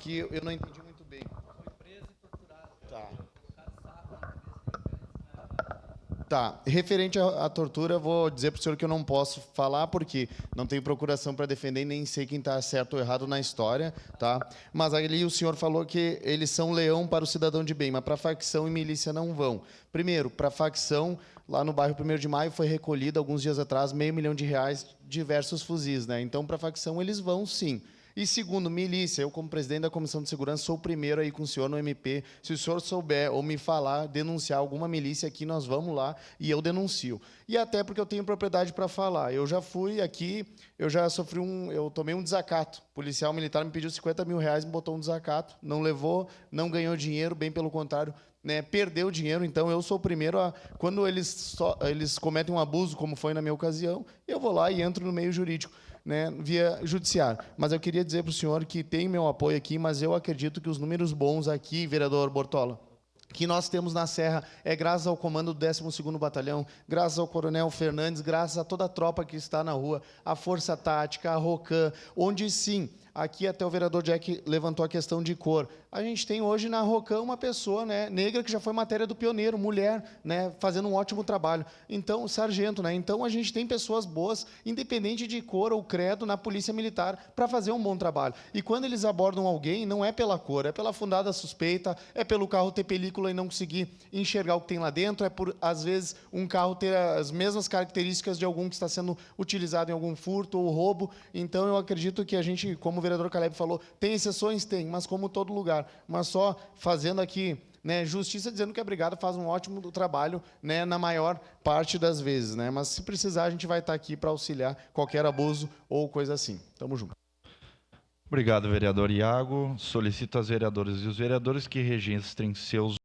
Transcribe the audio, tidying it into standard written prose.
que eu não entendi muito bem. Foi preso e torturado. Tá. Colocado Tá. Referente à tortura, vou dizer para o senhor que eu não posso falar, porque não tenho procuração para defender e nem sei quem está certo ou errado na história. Tá? Mas ali o senhor falou que eles são leão para o cidadão de bem, mas para facção e milícia não vão. Primeiro, para facção, lá no bairro 1º de Maio, foi recolhido, alguns dias atrás, R$500 mil, diversos fuzis. Né? Então, para facção, eles vão sim. E segundo, milícia, eu como presidente da Comissão de Segurança sou o primeiro aí com o senhor no MP. Se o senhor souber ou me falar, denunciar alguma milícia aqui, nós vamos lá e eu denuncio. E até porque eu tenho propriedade para falar. Eu já fui aqui, eu já sofri eu tomei um desacato. O policial militar me pediu R$50 mil, me botou um desacato, não levou, não ganhou dinheiro, bem pelo contrário, né, perdeu dinheiro. Então eu sou o primeiro a, quando eles cometem um abuso, como foi na minha ocasião, eu vou lá e entro no meio jurídico, né, via judiciário. Mas eu queria dizer para o senhor que tem meu apoio aqui, mas eu acredito que os números bons aqui, vereador Bortola, que nós temos na Serra é graças ao comando do 12º Batalhão, graças ao Coronel Fernandes, graças a toda a tropa que está na rua, a Força Tática, a Rocan, onde sim, aqui até o vereador Jack levantou a questão de cor. A gente tem hoje na Rocan uma pessoa, né, negra que já foi matéria do Pioneiro, mulher, né, fazendo um ótimo trabalho. Então, sargento, né? Então a gente tem pessoas boas, independente de cor ou credo, na Polícia Militar para fazer um bom trabalho. E quando eles abordam alguém, não é pela cor, é pela fundada suspeita, é pelo carro ter película e não conseguir enxergar o que tem lá dentro, é por, às vezes, um carro ter as mesmas características de algum que está sendo utilizado em algum furto ou roubo. Então, eu acredito que a gente, como o vereador Caleb falou, tem exceções? Tem, mas como todo lugar. Mas só fazendo aqui, né, justiça, dizendo que a Brigada faz um ótimo trabalho, né, na maior parte das vezes. Né? Mas, se precisar, a gente vai estar aqui para auxiliar qualquer abuso ou coisa assim. Tamo junto. Obrigado, vereador Iago. Solicito às vereadoras e os vereadores que registrem seus